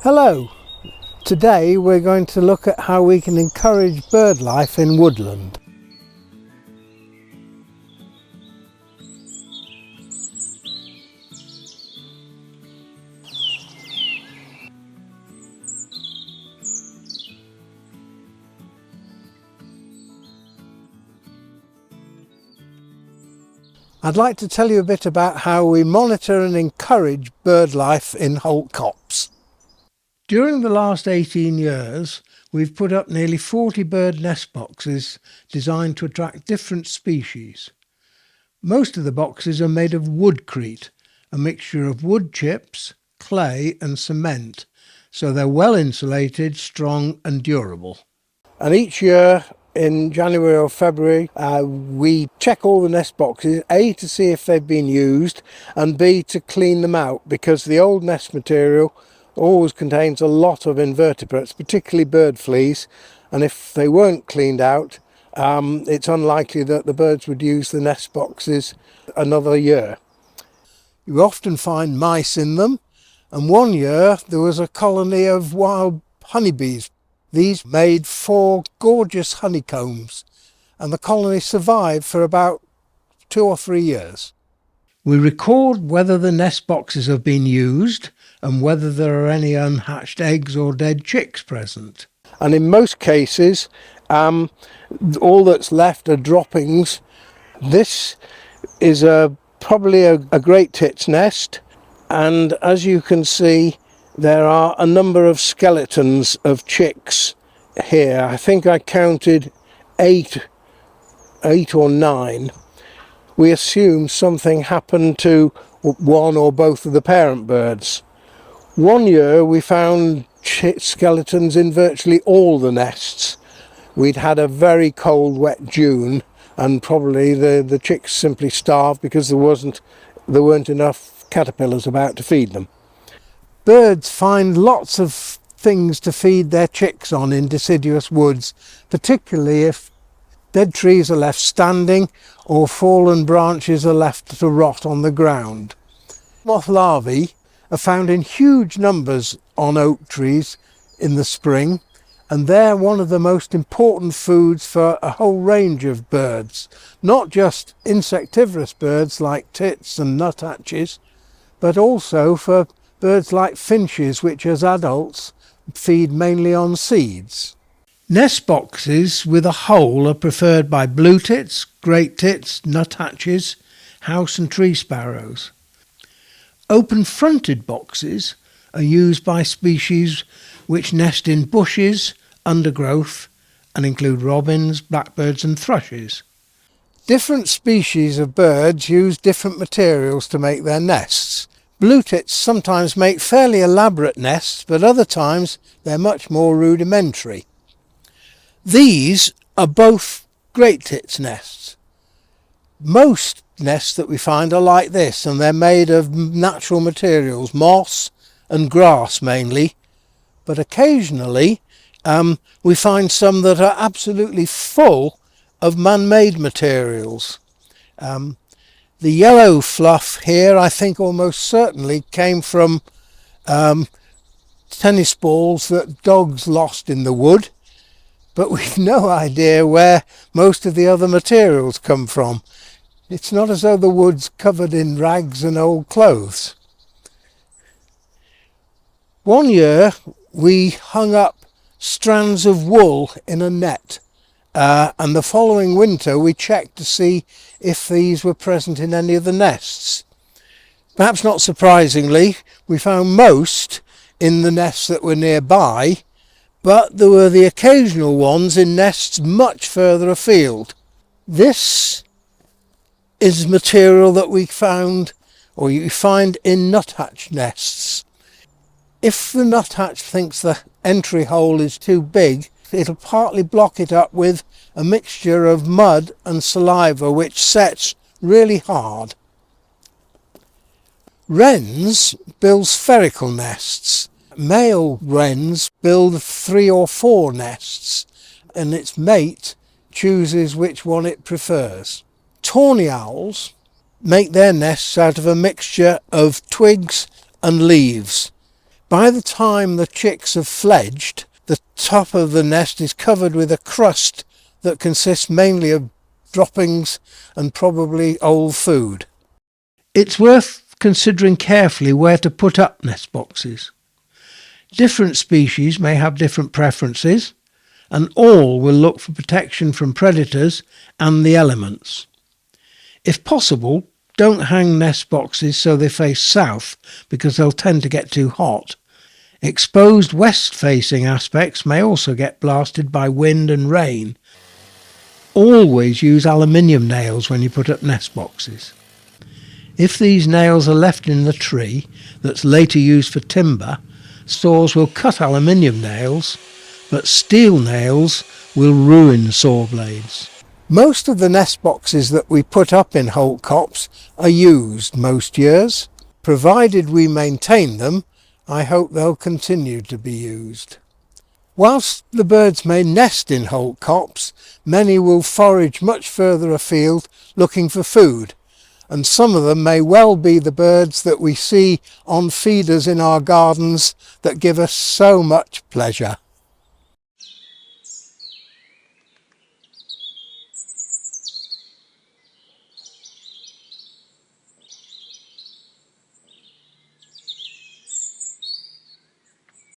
Hello, today we're going to look at how we can encourage bird life in woodland. I'd like to tell you a bit about how we monitor and encourage bird life in Holt Copse. During the last 18 years, we've put up nearly 40 bird nest boxes designed to attract different species. Most of the boxes are made of woodcrete, a mixture of wood chips, clay and cement, so they're well insulated, strong and durable. And each year in January or February we check all the nest boxes, A, to see if they've been used, and B, to clean them out, because the old nest material always contains a lot of invertebrates, particularly bird fleas, and if they weren't cleaned out, it's unlikely that the birds would use the nest boxes another year. You often find mice in them, and one year there was a colony of wild honeybees. These made 4 gorgeous honeycombs, and the colony survived for about 2 or 3 years. We record whether the nest boxes have been used and whether there are any unhatched eggs or dead chicks present. And in most cases, all that's left are droppings. This is probably a great tit's nest, and as you can see, there are a number of skeletons of chicks here. I think I counted 8 or 9. We assume something happened to one or both of the parent birds. One year we found skeletons in virtually all the nests. We'd had a very cold, wet June, and probably the chicks simply starved because there weren't enough caterpillars about to feed them. Birds find lots of things to feed their chicks on in deciduous woods, particularly if dead trees are left standing or fallen branches are left to rot on the ground. Moth larvae are found in huge numbers on oak trees in the spring, and they're one of the most important foods for a whole range of birds, not just insectivorous birds like tits and nuthatches, but also for birds like finches, which as adults feed mainly on seeds. Nest boxes with a hole are preferred by blue tits, great tits, nuthatches, house and tree sparrows. Open-fronted boxes are used by species which nest in bushes, undergrowth, and include robins, blackbirds and thrushes. Different species of birds use different materials to make their nests. Blue tits sometimes make fairly elaborate nests, but other times they're much more rudimentary. These are both great tits nests. Most nests that we find are like this, and they're made of natural materials, moss and grass mainly, but occasionally we find some that are absolutely full of man-made materials. The yellow fluff here, I think almost certainly came from tennis balls that dogs lost in the wood, but we've no idea where most of the other materials come from. It's not as though the wood's covered in rags and old clothes. One year we hung up strands of wool in a net, and the following winter we checked to see if these were present in any of the nests. Perhaps not surprisingly, we found most in the nests that were nearby, but there were the occasional ones in nests much further afield. This is material that we found, or you find in nuthatch nests. If the nuthatch thinks the entry hole is too big, it'll partly block it up with a mixture of mud and saliva which sets really hard. Wrens build spherical nests. Male wrens build 3 or 4 nests, and its mate chooses which one it prefers. Tawny owls make their nests out of a mixture of twigs and leaves. By the time the chicks have fledged, the top of the nest is covered with a crust that consists mainly of droppings and probably old food. It's worth considering carefully where to put up nest boxes. Different species may have different preferences, and all will look for protection from predators and the elements. If possible, don't hang nest boxes so they face south because they'll tend to get too hot. Exposed west-facing aspects may also get blasted by wind and rain. Always use aluminium nails when you put up nest boxes. If these nails are left in the tree that's later used for timber, saws will cut aluminium nails, but steel nails will ruin saw blades. Most of the nest boxes that we put up in Holt Copse are used most years. Provided we maintain them, I hope they'll continue to be used. Whilst the birds may nest in Holt Copse, many will forage much further afield looking for food, and some of them may well be the birds that we see on feeders in our gardens that give us so much pleasure.